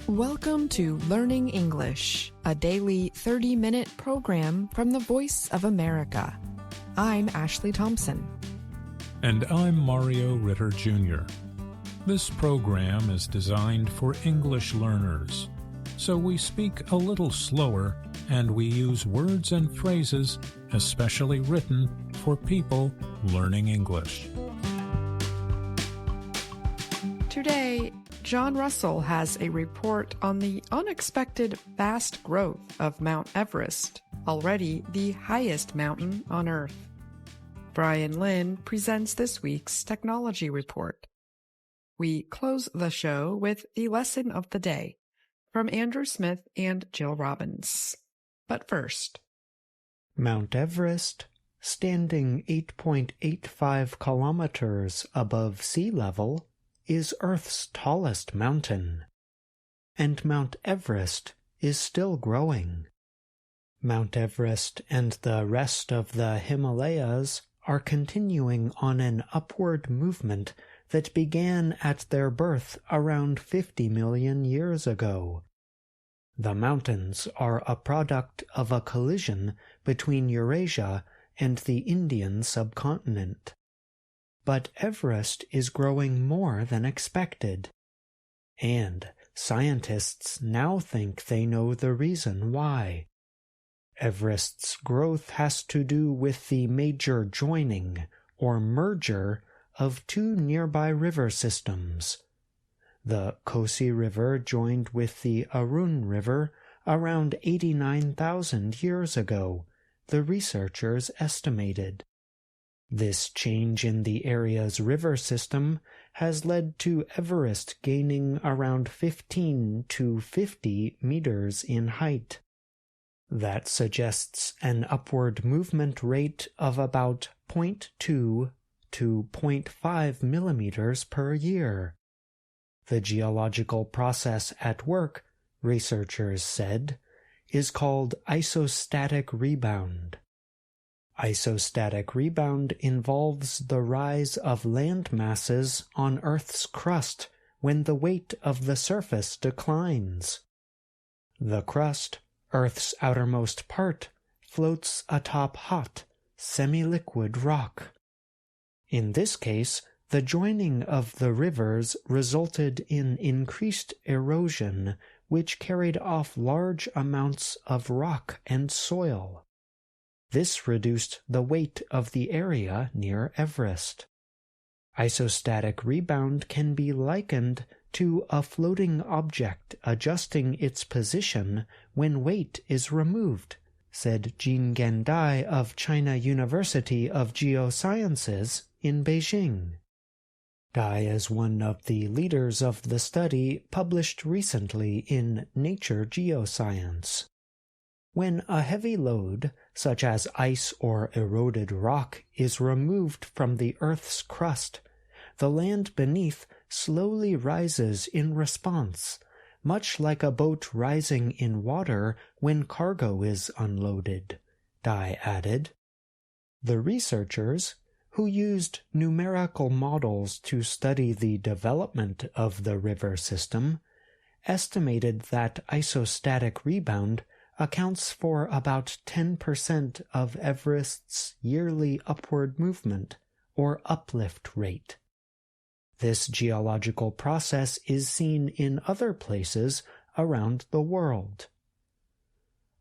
Welcome to Learning English, a daily 30-minute program from the Voice of America. I'm Ashley Thompson. And I'm Mario Ritter Jr. This program is designed for English learners, so we speak a little slower and we use words and phrases especially written for people learning English. Today, John Russell has a report on the unexpected vast growth of Mount Everest, already the highest mountain on Earth. Brian Lynn presents this week's technology report. We close the show with the lesson of the day from Andrew Smith and Jill Robbins. But first, Mount Everest, standing 8.85 kilometers above sea level, is Earth's tallest mountain, and Mount Everest is still growing. Mount Everest and the rest of the Himalayas are continuing on an upward movement that began at their birth around 50 million years ago. The mountains are a product of a collision between Eurasia and the Indian subcontinent. But Everest is growing more than expected, and scientists now think they know the reason why. Everest's growth has to do with the major joining, or merger, of two nearby river systems. The Kosi River joined with the Arun River around 89,000 years ago, the researchers estimated. This change in the area's river system has led to Everest gaining around 15 to 50 meters in height. That suggests an upward movement rate of about 0.2 to 0.5 millimeters per year. The geological process at work, researchers said, is called isostatic rebound. Isostatic rebound involves the rise of land masses on Earth's crust when the weight of the surface declines. The crust, Earth's outermost part, floats atop hot, semi-liquid rock. In this case, the joining of the rivers resulted in increased erosion, which carried off large amounts of rock and soil. This reduced the weight of the area near Everest. Isostatic rebound can be likened to a floating object adjusting its position when weight is removed, said Jinggen Dai of China University of Geosciences in Beijing. Dai is one of the leaders of the study published recently in Nature Geoscience. When a heavy load, such as ice or eroded rock, is removed from the Earth's crust, the land beneath slowly rises in response, much like a boat rising in water when cargo is unloaded, Dai added. The researchers, who used numerical models to study the development of the river system, estimated that isostatic rebound accounts for about 10% of Everest's yearly upward movement, or uplift rate. This geological process is seen in other places around the world.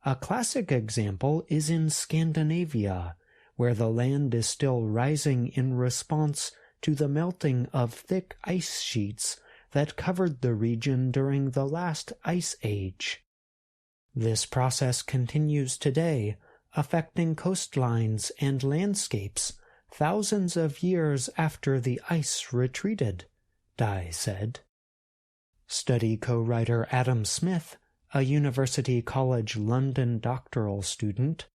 A classic example is in Scandinavia, where the land is still rising in response to the melting of thick ice sheets that covered the region during the last ice age. This process continues today, affecting coastlines and landscapes thousands of years after the ice retreated, Dai said. Study co-writer Adam Smith, a University College London doctoral student,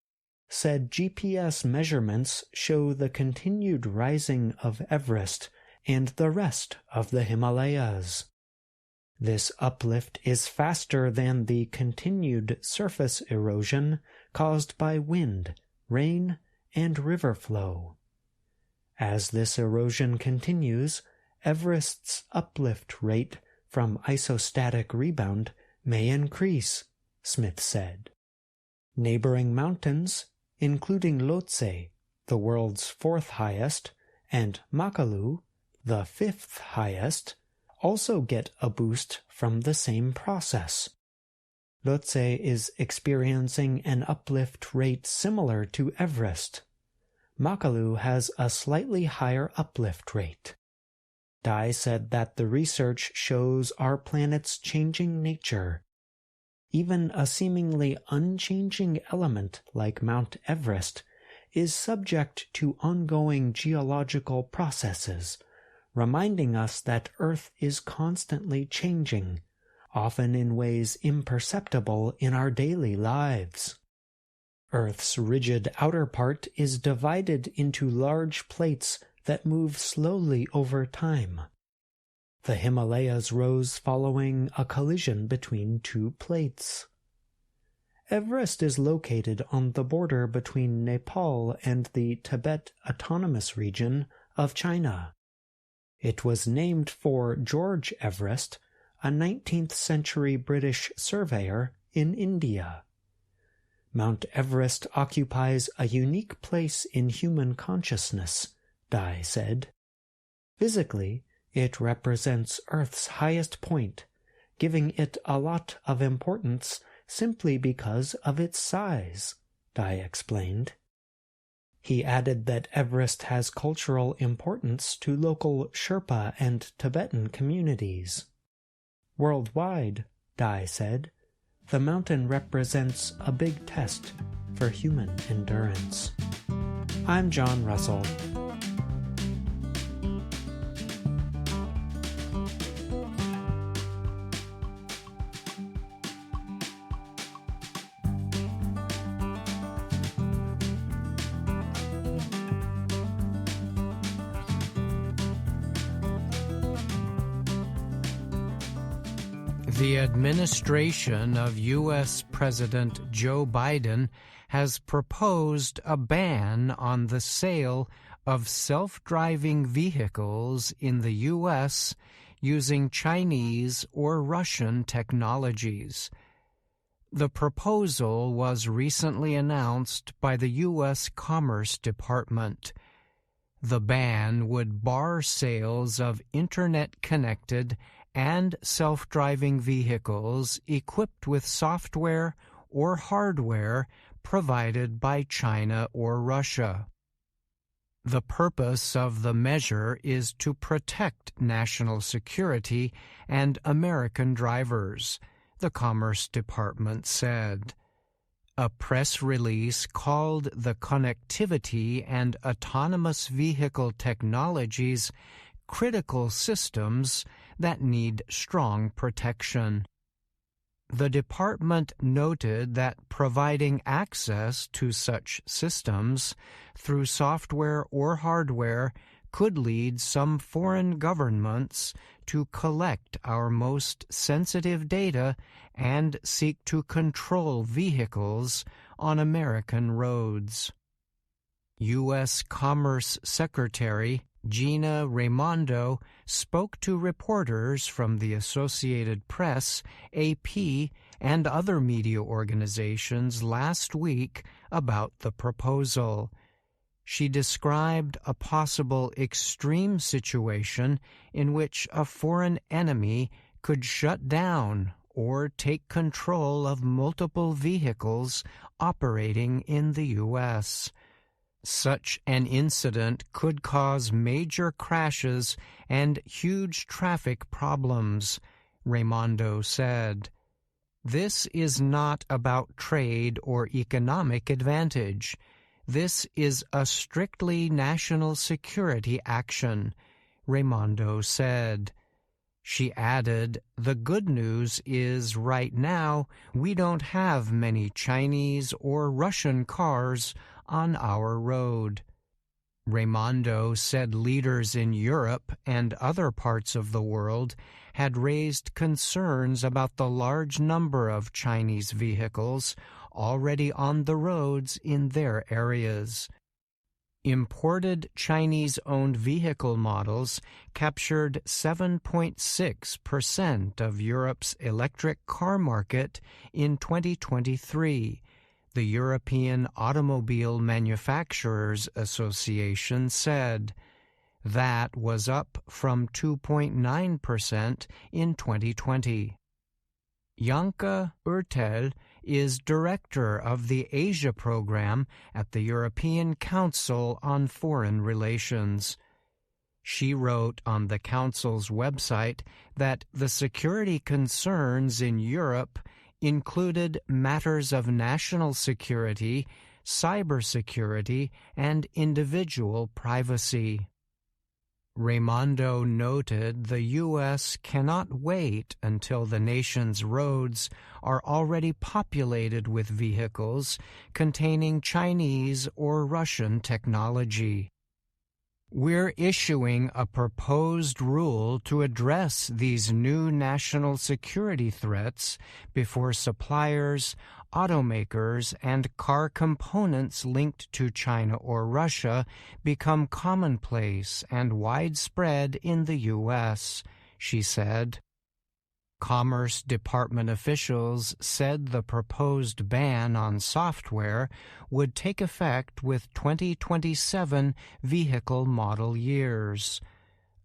said GPS measurements show the continued rising of Everest and the rest of the Himalayas. This uplift is faster than the continued surface erosion caused by wind, rain, and river flow. As this erosion continues, Everest's uplift rate from isostatic rebound may increase, Smith said. Neighboring mountains, including Lhotse, the world's fourth highest, and Makalu, the fifth highest, also get a boost from the same process. Lhotse is experiencing an uplift rate similar to Everest. Makalu has a slightly higher uplift rate. Dai said that the research shows our planet's changing nature. Even a seemingly unchanging element like Mount Everest is subject to ongoing geological processes, reminding us that Earth is constantly changing, often in ways imperceptible in our daily lives. Earth's rigid outer part is divided into large plates that move slowly over time. The Himalayas rose following a collision between two plates. Everest is located on the border between Nepal and the Tibet Autonomous Region of China. It was named for George Everest, a 19th-century British surveyor in India. Mount Everest occupies a unique place in human consciousness, Dai said. Physically, it represents Earth's highest point, giving it a lot of importance simply because of its size, Dai explained. He added that Everest has cultural importance to local Sherpa and Tibetan communities. Worldwide, Dai said, the mountain represents a big test for human endurance. I'm John Russell. The administration of U.S. President Joe Biden has proposed a ban on the sale of self-driving vehicles in the U.S. using Chinese or Russian technologies. The proposal was recently announced by the U.S. Commerce Department. The ban would bar sales of Internet-connected and self-driving vehicles equipped with software or hardware provided by China or Russia. The purpose of the measure is to protect national security and American drivers, the Commerce Department said. A press release called the Connectivity and Autonomous Vehicle Technologies critical systems that need strong protection. The department noted that providing access to such systems through software or hardware could lead some foreign governments to collect our most sensitive data and seek to control vehicles on American roads. U.S. Commerce Secretary Gina Raimondo spoke to reporters from the Associated Press, AP, and other media organizations last week about the proposal. She described a possible extreme situation in which a foreign enemy could shut down or take control of multiple vehicles operating in the U.S. Such an incident could cause major crashes and huge traffic problems, Raimondo said. This is not about trade or economic advantage. This is a strictly national security action, Raimondo said. She added, "The good news is right now we don't have many Chinese or Russian cars on our road." Raimondo said leaders in Europe and other parts of the world had raised concerns about the large number of Chinese vehicles already on the roads in their areas. Imported Chinese-owned vehicle models captured 7.6% of Europe's electric car market in 2023, the European Automobile Manufacturers Association said. That was up from 2.9% in 2020. Janke Urtel is director of the Asia program at the European Council on Foreign Relations. She wrote on the Council's website that the security concerns in Europe included matters of national security, cybersecurity, and individual privacy. Raimondo noted the U.S. cannot wait until the nation's roads are already populated with vehicles containing Chinese or Russian technology. We're issuing a proposed rule to address these new national security threats before suppliers, automakers, and car components linked to China or Russia become commonplace and widespread in the U.S., she said. Commerce Department officials said the proposed ban on software would take effect with 2027 vehicle model years.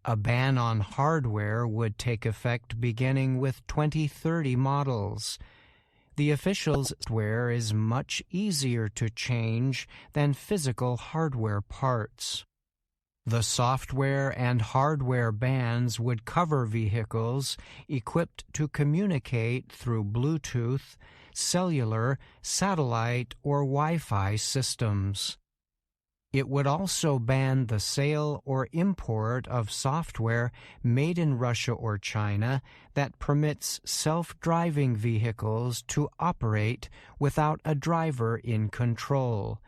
A ban on hardware would take effect beginning with 2030 models. The officials' software is much easier to change than physical hardware parts. The software and hardware bans would cover vehicles equipped to communicate through Bluetooth, cellular, satellite, or Wi-Fi systems. It would also ban the sale or import of software made in Russia or China that permits self-driving vehicles to operate without a driver in control.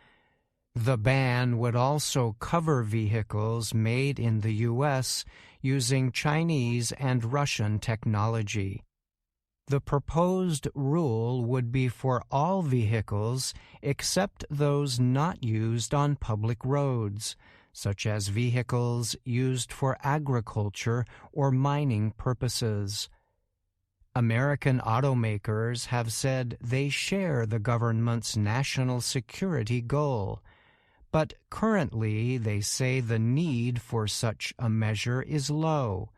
The ban would also cover vehicles made in the U.S. using Chinese and Russian technology. The proposed rule would be for all vehicles except those not used on public roads, such as vehicles used for agriculture or mining purposes. American automakers have said they share the government's national security goal, but currently they say the need for such a measure is low.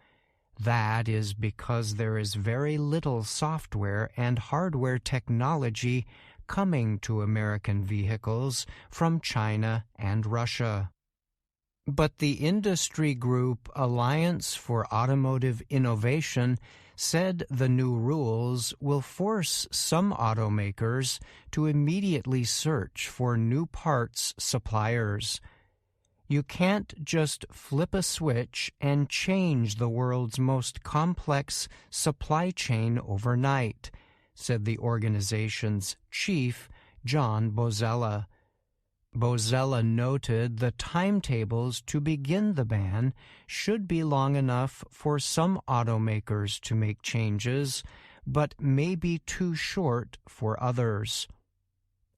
That is because there is very little software and hardware technology coming to American vehicles from China and Russia. But the industry group Alliance for Automotive Innovation said the new rules will force some automakers to immediately search for new parts suppliers. You can't just flip a switch and change the world's most complex supply chain overnight, said the organization's chief, John Bozella. Bozella noted the timetables to begin the ban should be long enough for some automakers to make changes, but may be too short for others.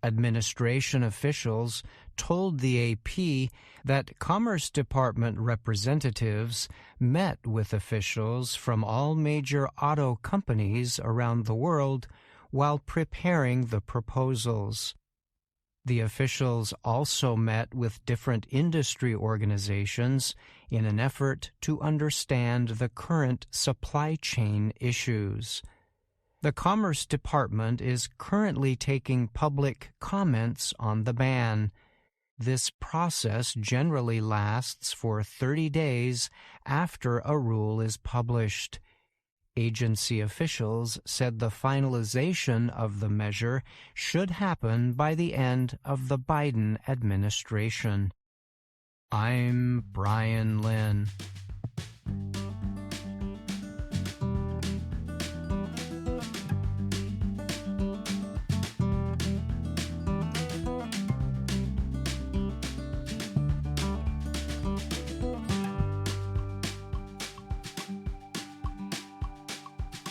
Administration officials told the AP that Commerce Department representatives met with officials from all major auto companies around the world while preparing the proposals. The officials also met with different industry organizations in an effort to understand the current supply chain issues. The Commerce Department is currently taking public comments on the ban. This process generally lasts for 30 days after a rule is published. Agency officials said the finalization of the measure should happen by the end of the Biden administration. I'm Brian Lynn.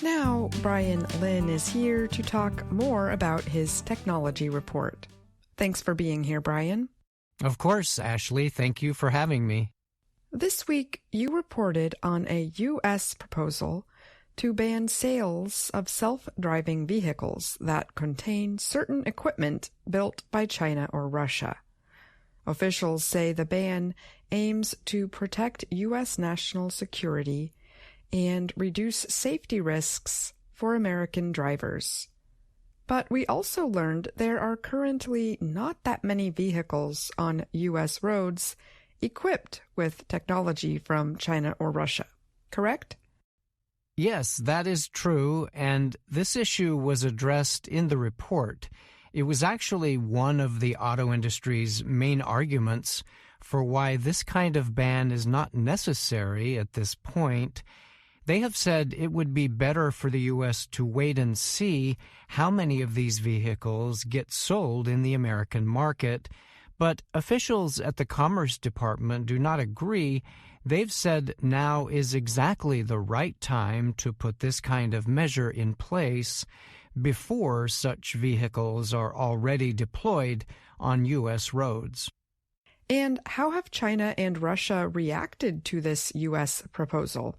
Now, Brian Lynn is here to talk more about his technology report. Thanks for being here, Brian. Of course, Ashley. Thank you for having me. This week, you reported on a U.S. proposal to ban sales of self-driving vehicles that contain certain equipment built by China or Russia. Officials say the ban aims to protect U.S. national security and reduce safety risks for American drivers. But we also learned there are currently not that many vehicles on U.S. roads equipped with technology from China or Russia, correct? Yes, that is true, and this issue was addressed in the report. It was actually one of the auto industry's main arguments for why this kind of ban is not necessary at this point. They have said it would be better for the U.S. to wait and see how many of these vehicles get sold in the American market, but officials at the Commerce Department do not agree. They've said now is exactly the right time to put this kind of measure in place before such vehicles are already deployed on U.S. roads. And how have China and Russia reacted to this U.S. proposal?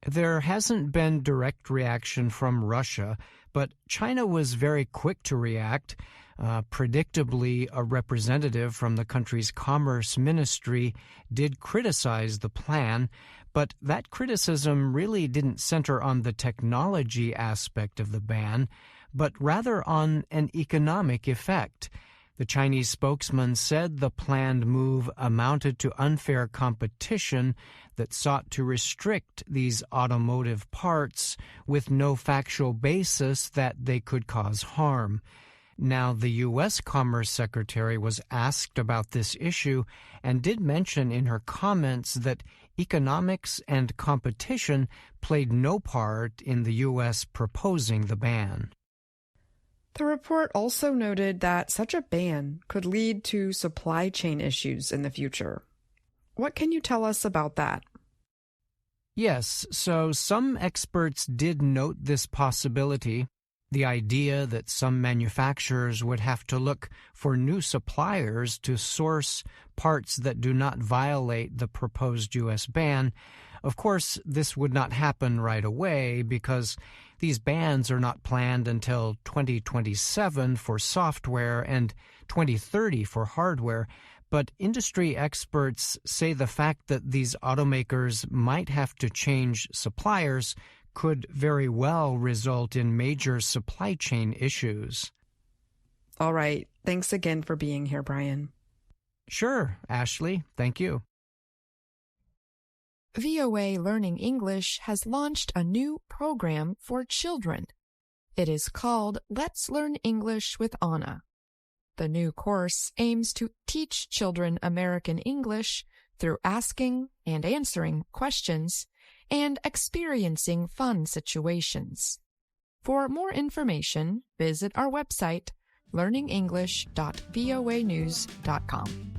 There hasn't been direct reaction from Russia, but China was very quick to react. Predictably, a representative from the country's commerce ministry did criticize the plan, but that criticism really didn't center on the technology aspect of the ban, but rather on an economic effect. The Chinese spokesman said the planned move amounted to unfair competition that sought to restrict these automotive parts with no factual basis that they could cause harm. Now, the U.S. Commerce Secretary was asked about this issue and did mention in her comments that economics and competition played no part in the U.S. proposing the ban. The report also noted that such a ban could lead to supply chain issues in the future. What can you tell us about that? Yes, so some experts did note this possibility, the idea that some manufacturers would have to look for new suppliers to source parts that do not violate the proposed U.S. ban. Of course, this would not happen right away because these bans are not planned until 2027 for software and 2030 for hardware. But industry experts say the fact that these automakers might have to change suppliers could very well result in major supply chain issues. All right. Thanks again for being here, Brian. Sure, Ashley. Thank you. VOA Learning English has launched a new program for children. It is called Let's Learn English with Anna. The new course aims to teach children American English through asking and answering questions and experiencing fun situations. For more information, visit our website, learningenglish.voanews.com.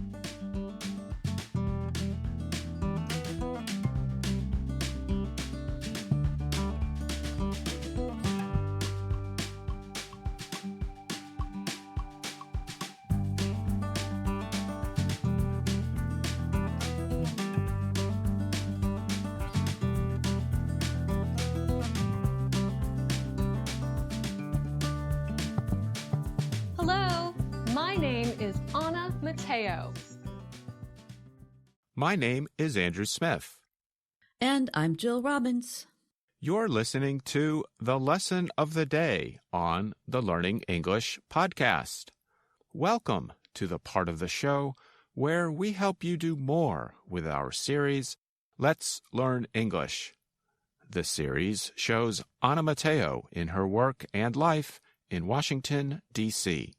Hello, my name is Anna Mateo. My name is Andrew Smith. And I'm Jill Robbins. You're listening to the Lesson of the Day on the Learning English podcast. Welcome to the part of the show where we help you do more with our series, Let's Learn English. This series shows Anna Mateo in her work and life in Washington, D.C.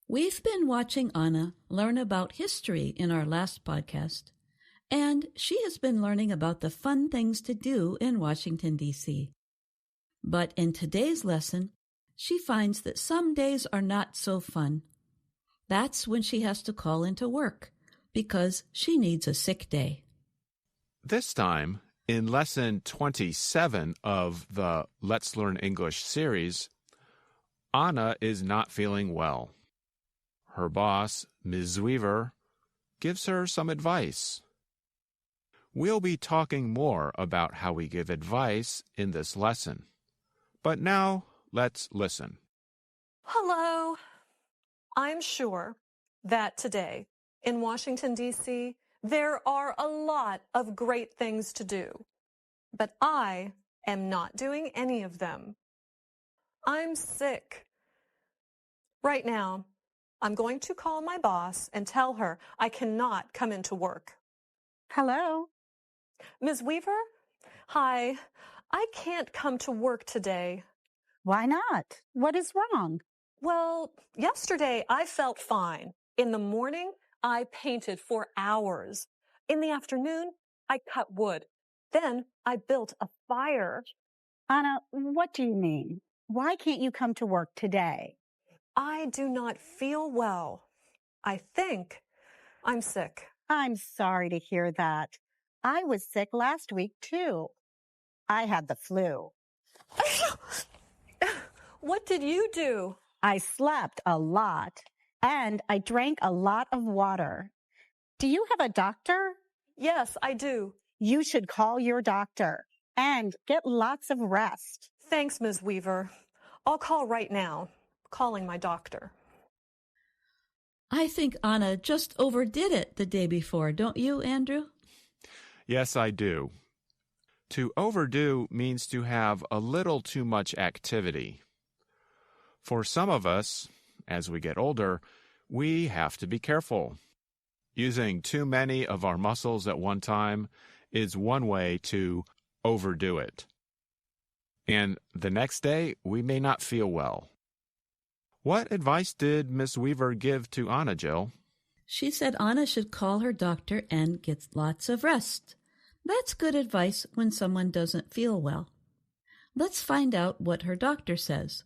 We've been watching Anna learn about history in our last podcast, and she has been learning about the fun things to do in Washington, D.C. But in today's lesson, she finds that some days are not so fun. That's when she has to call into work because she needs a sick day. This time, in Lesson 27 of the Let's Learn English series, Anna is not feeling well. her boss, Ms. Weaver, gives her some advice. We'll be talking more about how we give advice in this lesson. But now, let's listen. Hello. I'm sure that today in Washington, D.C., there are a lot of great things to do, but I am not doing any of them. I'm sick. Right now, I'm going to call my boss and tell her I cannot come into work. Hello. Ms. Weaver? Hi. I can't come to work today. Why not? What is wrong? Well, yesterday I felt fine. In the morning, I painted for hours. In the afternoon, I cut wood. Then I built a fire. Anna, what do you mean? Why can't you come to work today? I do not feel well. I think I'm sick. I'm sorry to hear that. I was sick last week, too. I had the flu. What did you do? I slept a lot, and I drank a lot of water. Do you have a doctor? Yes, I do. You should call your doctor and get lots of rest. Thanks, Ms. Weaver. I'll call right now. Calling my doctor. I think Anna just overdid it the day before, don't you, Andrew? Yes, I do. To overdo means to have a little too much activity. For some of us, as we get older, we have to be careful. Using too many of our muscles at one time is one way to overdo it. And the next day, we may not feel well. What advice did Miss Weaver give to Anna, Jill? She said Anna should call her doctor and get lots of rest. That's good advice when someone doesn't feel well. Let's find out what her doctor says.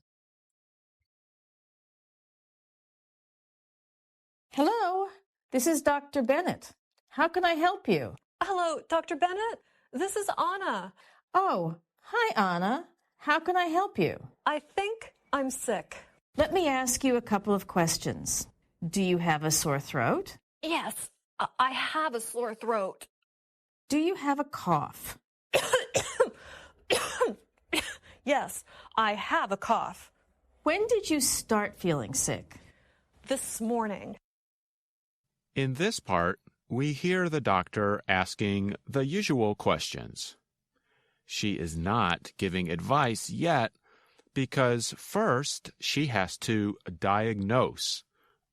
Hello, this is Dr. Bennett. How can I help you? Hello, Dr. Bennett. This is Anna. Oh, hi, Anna. How can I help you? I think I'm sick. Let me ask you a couple of questions. Do you have a sore throat? Yes, I have a sore throat. Do you have a cough? Yes, I have a cough. When did you start feeling sick? This morning. In this part, we hear the doctor asking the usual questions. She is not giving advice yet because first she has to diagnose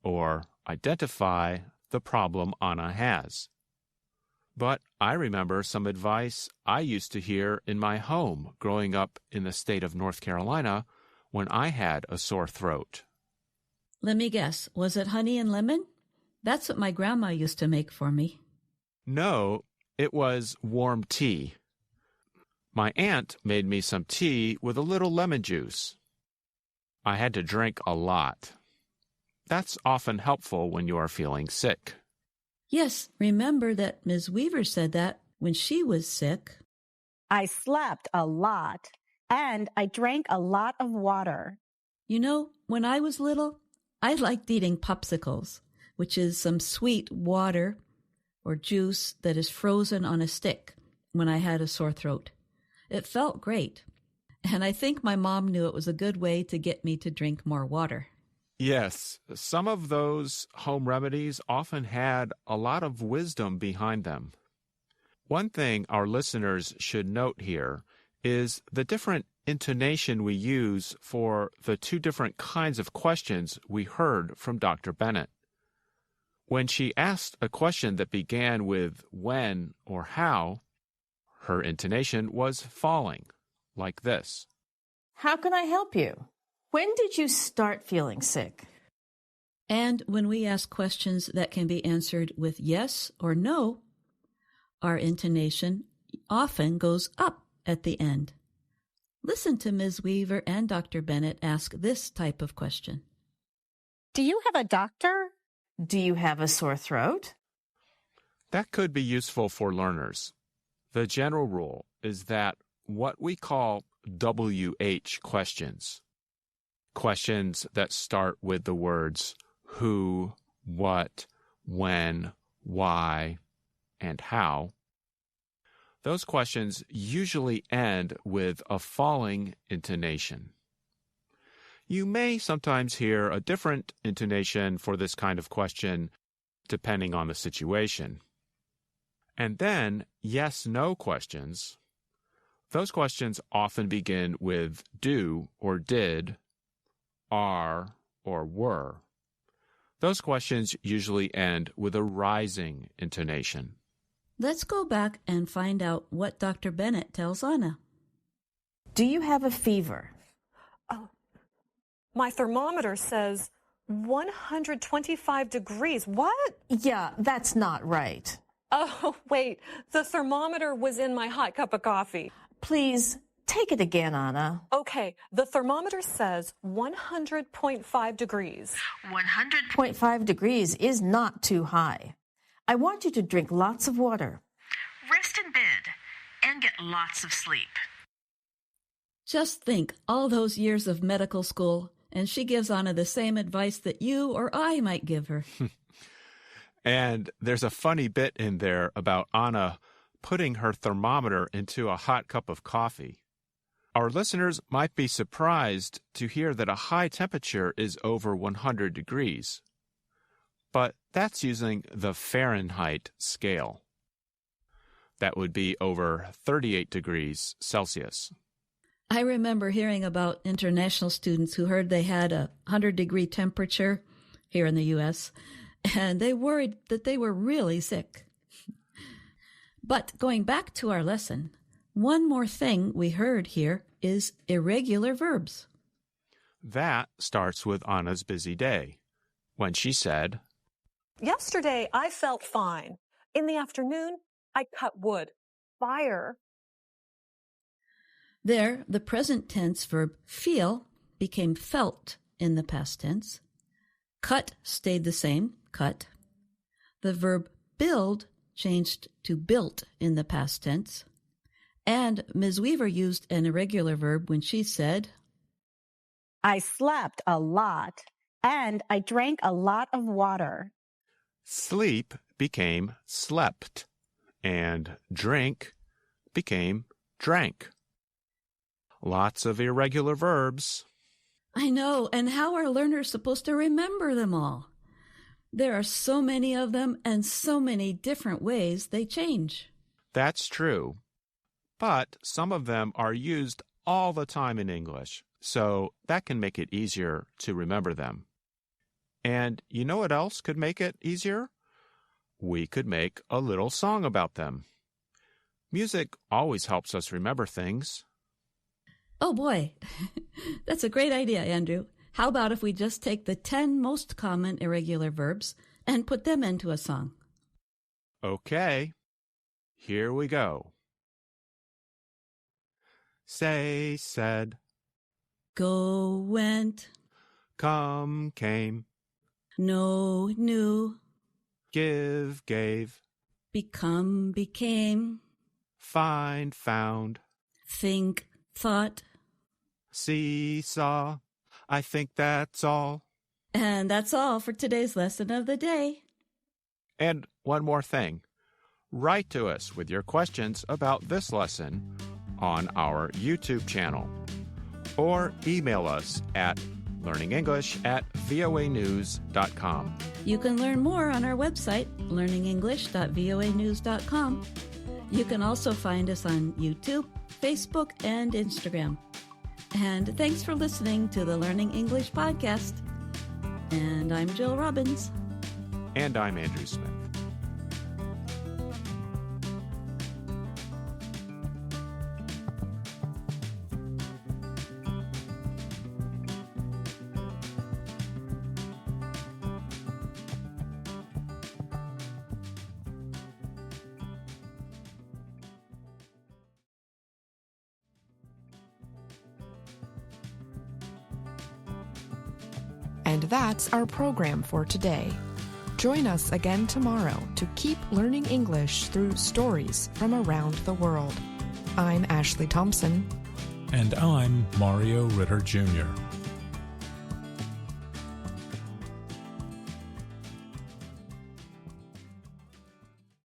or identify the problem Anna has. But I remember some advice I used to hear in my home growing up in the state of North Carolina when I had a sore throat. Let me guess, was it honey and lemon? That's what my grandma used to make for me. No, it was warm tea. My aunt made me some tea with a little lemon juice. I had to drink a lot. That's often helpful when you are feeling sick. Yes, remember that Ms. Weaver said that when she was sick. I slept a lot, and I drank a lot of water. You know, when I was little, I liked eating popsicles, which is some sweet water or juice that is frozen on a stick when I had a sore throat. It felt great, and I think my mom knew it was a good way to get me to drink more water. Yes, some of those home remedies often had a lot of wisdom behind them. One thing our listeners should note here is the different intonation we use for the two different kinds of questions we heard from Dr. Bennett. When she asked a question that began with when or how, her intonation was falling, like this. How can I help you? When did you start feeling sick? And when we ask questions that can be answered with yes or no, our intonation often goes up at the end. Listen to Ms. Weaver and Dr. Bennett ask this type of question. Do you have a doctor? Do you have a sore throat? That could be useful for learners. The general rule is that what we call WH questions that start with the words who, what, when, why, and how, those questions usually end with a falling intonation. You may sometimes hear a different intonation for this kind of question depending on the situation. And then yes-no questions. Those questions often begin with do or did, are or were. Those questions usually end with a rising intonation. Let's go back and find out what Dr. Bennett tells Anna. Do you have a fever? Oh, my thermometer says 125 degrees. What? Yeah, that's not right. Oh, wait. The thermometer was in my hot cup of coffee. Please, take it again, Anna. Okay, the thermometer says 100.5 degrees. 100.5 degrees is not too high. I want you to drink lots of water. Rest in bed and get lots of sleep. Just think, all those years of medical school, and she gives Anna the same advice that you or I might give her. And there's a funny bit in there about Anna putting her thermometer into a hot cup of coffee. Our listeners might be surprised to hear that a high temperature is over 100 degrees. But that's using the Fahrenheit scale. That would be over 38 degrees Celsius. I remember hearing about international students who heard they had a 100-degree temperature here in the U.S., and they worried that they were really sick. But going back to our lesson, one more thing we heard here is irregular verbs. That starts with Anna's busy day, when she said, Yesterday, I felt fine. In the afternoon, I cut wood. Fire. There, the present tense verb feel became felt in the past tense. Cut stayed the same, cut. The verb build changed to built in the past tense. And Ms. Weaver used an irregular verb when she said, I slept a lot and I drank a lot of water. Sleep became slept, and drink became drank. Lots of irregular verbs. I know, and how are learners supposed to remember them all? There are so many of them and so many different ways they change. That's true. But some of them are used all the time in English, so that can make it easier to remember them. And you know what else could make it easier? We could make a little song about them. Music always helps us remember things. Oh boy, that's a great idea, Andrew. How about if we just take the 10 most common irregular verbs and put them into a song? Okay, here we go. Say, said. Go, went. Come, came. Know, knew. Give, gave. Become, became. Find, found. Think, thought. See, saw. I think that's all. And that's all for today's lesson of the day. And one more thing. Write to us with your questions about this lesson on our YouTube channel, or email us at learningenglish@voanews.com. You can learn more on our website, learningenglish.voanews.com. You can also find us on YouTube, Facebook, and Instagram. And thanks for listening to the Learning English podcast. And I'm Jill Robbins. And I'm Andrew Smith. And that's our program for today. Join us again tomorrow to keep learning English through stories from around the world. I'm Ashley Thompson. And I'm Mario Ritter Jr.